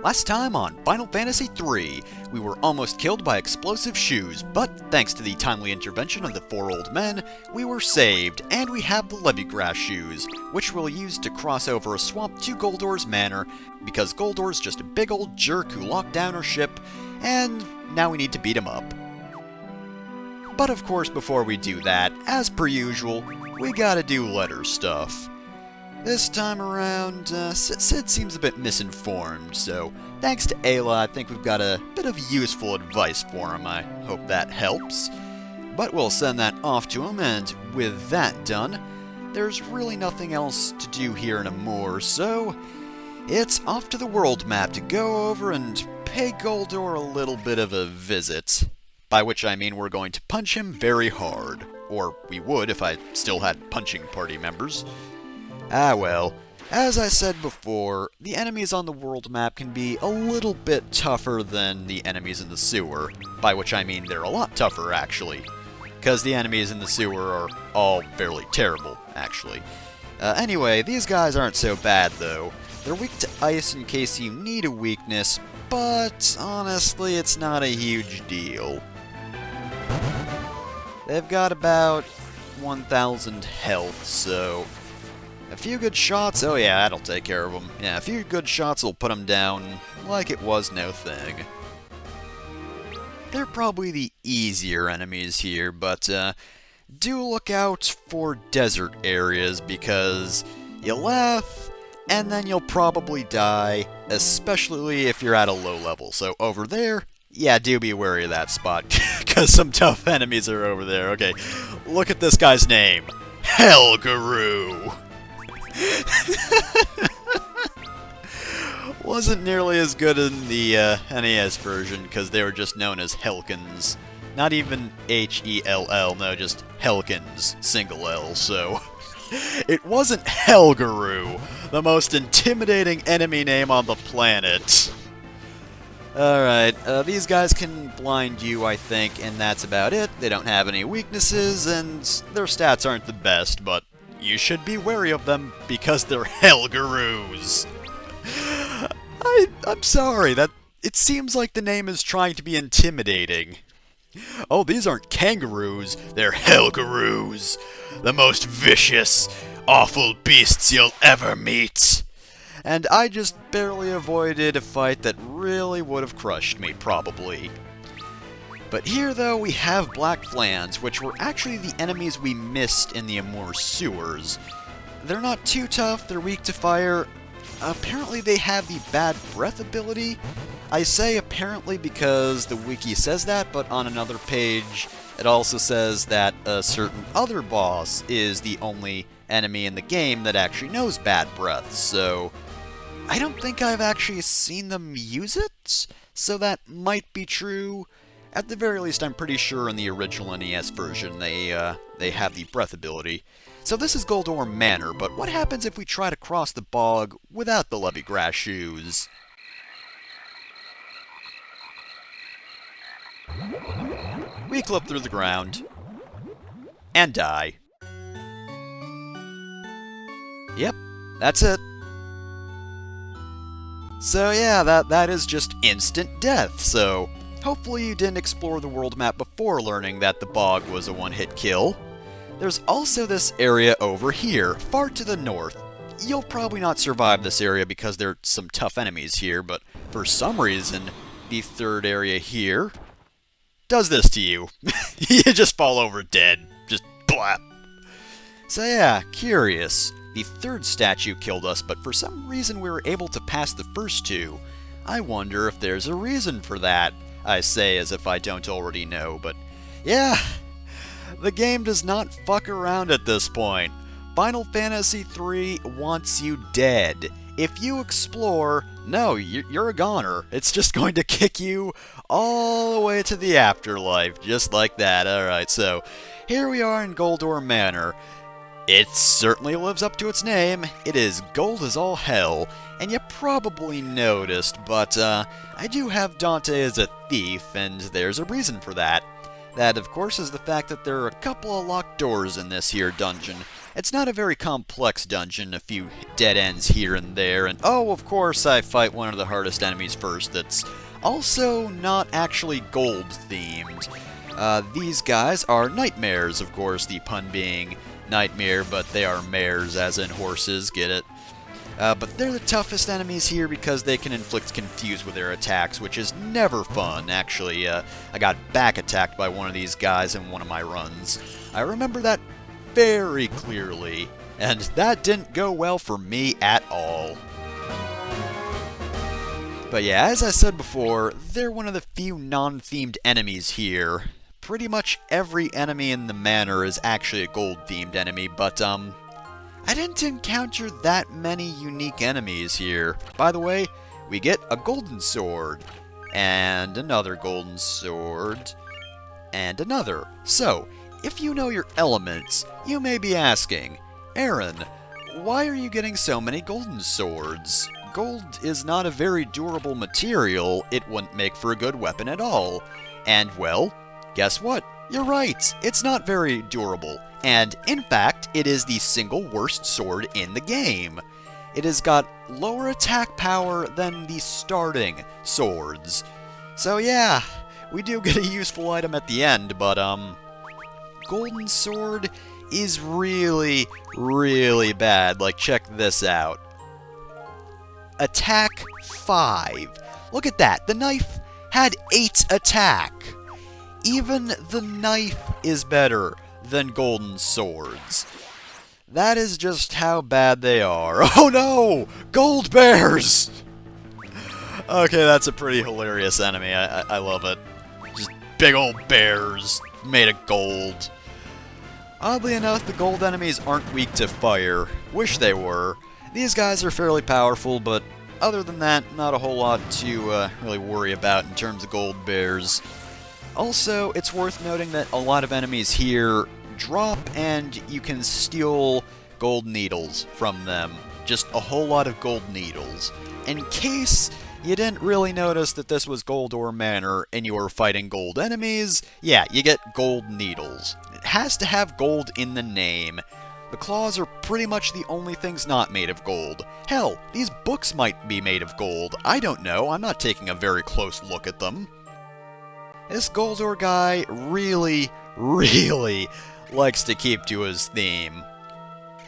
Last time on Final Fantasy III, we were almost killed by explosive shoes, but thanks to the timely intervention of the four old men, we were saved, and we have the Levygrass shoes, which we'll use to cross over a swamp to Goldor's manor, because Goldor's just a big old jerk who locked down our ship, and now we need to beat him up. But of course, before we do that, as per usual, we gotta do letter stuff. This time around, Sid seems a bit misinformed, so thanks to Ayla, I think we've got a bit of useful advice for him. I hope that helps. But we'll send that off to him, and with that done, there's really nothing else to do here in Amur, so it's off to the world map to go over and pay Goldor a little bit of a visit. By which I mean we're going to punch him very hard. Or we would if I still had punching party members. Ah well, as I said before, the enemies on the world map can be a little bit tougher than the enemies in the sewer, by which I mean they're a lot tougher, actually. Because the enemies in the sewer are all fairly terrible, actually. Anyway, these guys aren't so bad, though. They're weak to ice in case you need a weakness, but honestly, it's not a huge deal. They've got about 1,000 health, so a few good shots, oh yeah, that'll take care of them. Yeah, a few good shots will put them down like it was no thing. They're probably the easier enemies here, but do look out for desert areas because you laugh and then you'll probably die, especially if you're at a low level. So over there, yeah, do be wary of that spot because some tough enemies are over there. Okay, look at this guy's name, Helguru. Wasn't nearly as good in the NES version because they were just known as Helkins. Not even H-E-L-L, no, just Helkins, single L, so it wasn't Helguru, the most intimidating enemy name on the planet. Alright, these guys can blind you, I think, and that's about it. They don't have any weaknesses, and their stats aren't the best, but you should be wary of them because they're Helgurus. I'm sorry, it seems like the name is trying to be intimidating. Oh, these aren't kangaroos, they're Helgurus. The most vicious, awful beasts you'll ever meet. And I just barely avoided a fight that really would have crushed me, probably. But here, though, we have Black Flans, which were actually the enemies we missed in the Amur sewers. They're not too tough, they're weak to fire. Apparently they have the Bad Breath ability. I say apparently because the wiki says that, but on another page it also says that a certain other boss is the only enemy in the game that actually knows Bad Breath, so I don't think I've actually seen them use it, so that might be true. At the very least, I'm pretty sure in the original NES version they have the breath ability. So this is Goldor Manor, but what happens if we try to cross the bog without the Levygrass shoes? We clip through the ground. And die. Yep, that's it. So yeah, that is just instant death, so hopefully you didn't explore the world map before learning that the bog was a one-hit kill. There's also this area over here, far to the north. You'll probably not survive this area because there are some tough enemies here, but for some reason, the third area here does this to you. You just fall over dead. Just blap. So yeah, curious. The third statue killed us, but for some reason we were able to pass the first two. I wonder if there's a reason for that. I say as if I don't already know, but yeah, the game does not fuck around at this point. Final Fantasy III wants you dead. If you explore, no, you're a goner. It's just going to kick you all the way to the afterlife, just like that. Alright, so here we are in Goldor Manor. It certainly lives up to its name. It is gold as all hell, and you probably noticed, but I do have Dante as a thief, and there's a reason for that. That, of course, is the fact that there are a couple of locked doors in this here dungeon, It's not a very complex dungeon, a few dead ends here and there, and oh, of course, I fight one of the hardest enemies first that's also not actually gold-themed. These guys are nightmares, of course, the pun being nightmare, but they are mares, as in horses, get it? But they're the toughest enemies here because they can inflict confuse with their attacks, which is never fun. Actually, I got back attacked by one of these guys in one of my runs. I remember that very clearly, and that didn't go well for me at all. But yeah, as I said before, they're one of the few non-themed enemies here. Pretty much every enemy in the manor is actually a gold-themed enemy, but I didn't encounter that many unique enemies here. By the way, we get a golden sword, and another golden sword, and another. So, if you know your elements, you may be asking, Aaron, why are you getting so many golden swords? Gold is not a very durable material, it wouldn't make for a good weapon at all. And well, guess what? You're right, it's not very durable. And in fact, it is the single worst sword in the game. It has got lower attack power than the starting swords. So yeah, we do get a useful item at the end, but golden sword is really, really bad. Like, check this out. Attack 5. Look at that, the knife had 8 attack. Even the knife is better than golden swords. That is just how bad they are. Oh no! Gold bears! Okay, that's a pretty hilarious enemy. I love it. Just big old bears made of gold. Oddly enough, the gold enemies aren't weak to fire. Wish they were. These guys are fairly powerful, but other than that, not a whole lot to really worry about in terms of gold bears. Also, it's worth noting that a lot of enemies here drop and you can steal gold needles from them. Just a whole lot of gold needles. In case you didn't really notice that this was Goldor Manor and you were fighting gold enemies, yeah, you get gold needles. It has to have gold in the name. The claws are pretty much the only things not made of gold. Hell, these books might be made of gold. I don't know, I'm not taking a very close look at them. This Goldor guy really, really likes to keep to his theme.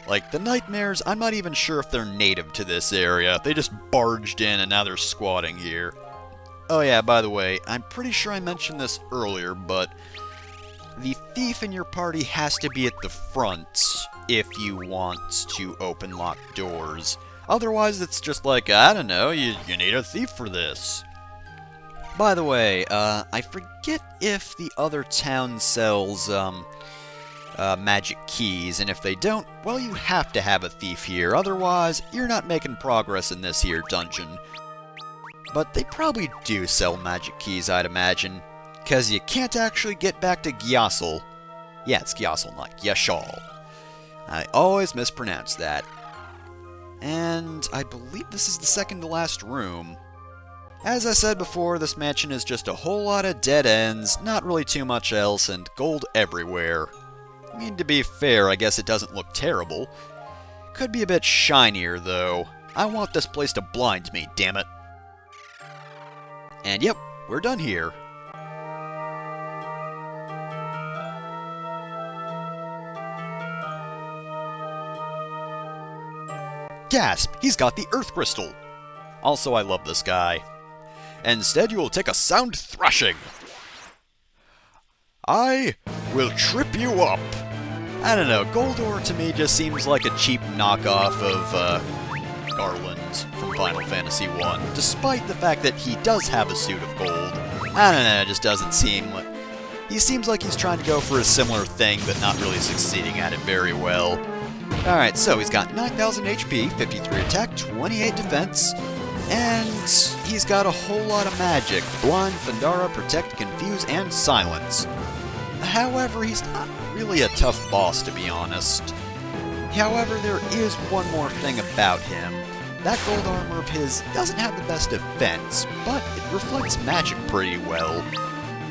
Like, the nightmares, I'm not even sure if they're native to this area. They just barged in and now they're squatting here. Oh yeah, by the way, I'm pretty sure I mentioned this earlier, but the thief in your party has to be at the front if you want to open locked doors. Otherwise, it's just like, I don't know, you need a thief for this. By the way, I forget if the other town sells, magic keys, and if they don't, well, you have to have a thief here, otherwise, you're not making progress in this here dungeon. But they probably do sell magic keys, I'd imagine, because you can't actually get back to Gyasel. Yeah, it's Gyasel, not Gyashal. I always mispronounce that. And I believe this is the second to last room. As I said before, this mansion is just a whole lot of dead ends, not really too much else, and gold everywhere. I mean, to be fair, I guess it doesn't look terrible. Could be a bit shinier, though. I want this place to blind me, damn it. And yep, we're done here. Gasp! He's got the Earth Crystal! Also, I love this guy. Instead, you will take a sound thrashing. I will trip you up. I don't know, Goldor to me just seems like a cheap knockoff of Garland from Final Fantasy I, despite the fact that he does have a suit of gold. I don't know, it just doesn't seem like... He seems like he's trying to go for a similar thing, but not really succeeding at it very well. Alright, so he's got 9,000 HP, 53 attack, 28 defense, and he's got a whole lot of magic. Blind, Fandara, Protect, Confuse, and Silence. However, he's not really a tough boss, to be honest. However, there is one more thing about him. That gold armor of his doesn't have the best defense, but it reflects magic pretty well.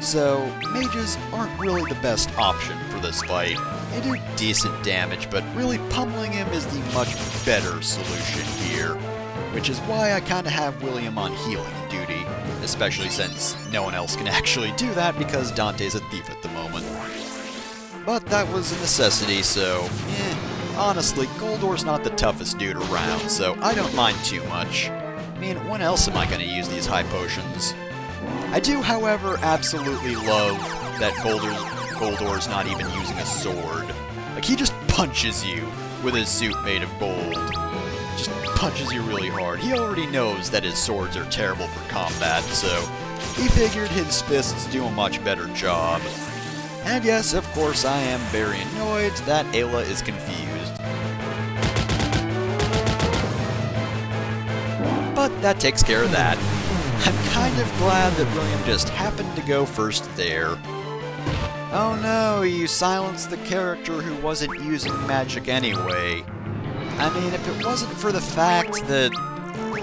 So, mages aren't really the best option for this fight. They do decent damage, but really pummeling him is the much better solution here. Which is why I kinda have William on healing duty, especially since no one else can actually do that because Dante's a thief at the moment. But that was a necessity, so, honestly, Goldor's not the toughest dude around, so I don't mind too much. I mean, when else am I gonna use these high potions? I do, however, absolutely love that Goldor's not even using a sword. Like, he just punches you with his suit made of gold. Just punches you really hard. He already knows that his swords are terrible for combat, so he figured his fists do a much better job. And yes, of course, I am very annoyed that Ayla is confused. But that takes care of that. I'm kind of glad that William just happened to go first there. Oh no, you silenced the character who wasn't using magic anyway. I mean, if it wasn't for the fact that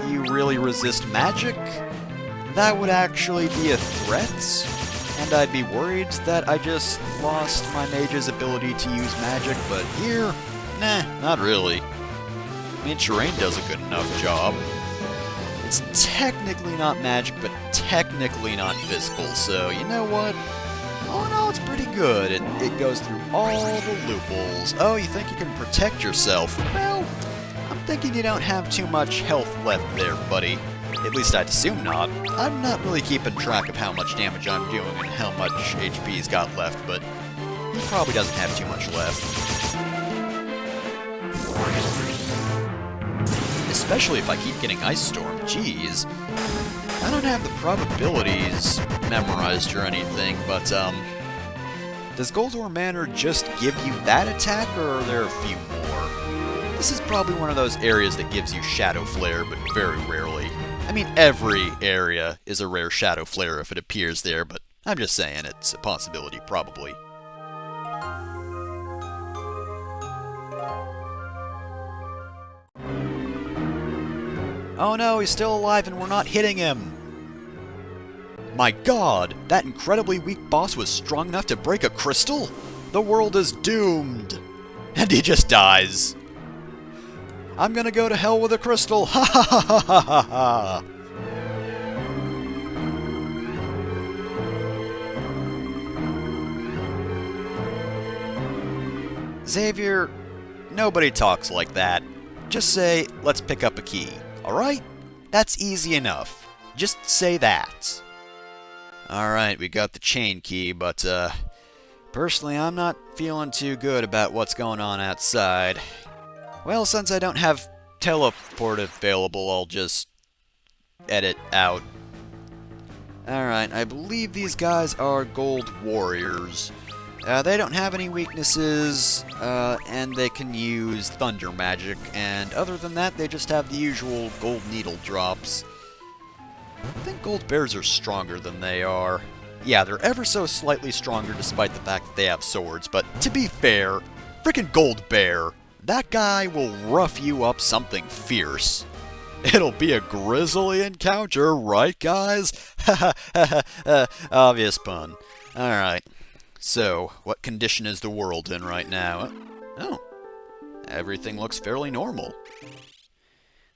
you really resist magic, that would actually be a threat, and I'd be worried that I just lost my mage's ability to use magic, but here, nah, not really. I mean, terrain does a good enough job. It's technically not magic, but technically not physical, so you know what? Oh no, it's pretty good. It goes through all the loopholes. Oh, you think you can protect yourself? Well, I'm thinking you don't have too much health left there, buddy. At least I'd assume not. I'm not really keeping track of how much damage I'm doing and how much HP he's got left, but he probably doesn't have too much left. Especially if I keep getting Ice Storm, jeez. I don't have the probabilities memorized or anything, but, does Goldor Manor just give you that attack, or are there a few more? This is probably one of those areas that gives you Shadow Flare, but very rarely. I mean, every area is a rare Shadow Flare if it appears there, but I'm just saying it's a possibility, probably. Oh no, he's still alive and we're not hitting him! My god, that incredibly weak boss was strong enough to break a crystal? The world is doomed! And he just dies. I'm gonna go to hell with a crystal! Ha ha ha ha ha ha ha! Xavier, nobody talks like that. Just say, let's pick up a key. Alright? That's easy enough. Just say that. Alright, we got the chain key, but, personally, I'm not feeling too good about what's going on outside. Well, since I don't have teleport available, I'll just edit out. Alright, I believe these guys are gold warriors. They don't have any weaknesses, and they can use thunder magic, and other than that, they just have the usual gold needle drops. I think gold bears are stronger than they are. Yeah, they're ever so slightly stronger despite the fact that they have swords, but to be fair, frickin' gold bear, that guy will rough you up something fierce. It'll be a grisly encounter, right guys? Obvious pun. Alright. So, what condition is the world in right now? Oh, everything looks fairly normal.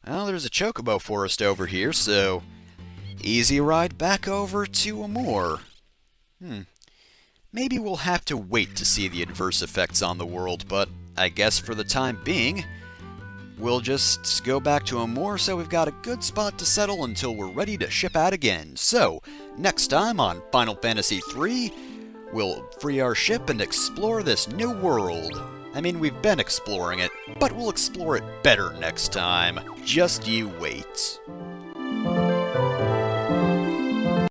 Well, there's a chocobo forest over here, so easy ride back over to Amur. Maybe we'll have to wait to see the adverse effects on the world, but I guess for the time being, we'll just go back to Amur so we've got a good spot to settle until we're ready to ship out again. So, next time on Final Fantasy III, we'll free our ship and explore this new world. I mean, we've been exploring it, but we'll explore it better next time. Just you wait.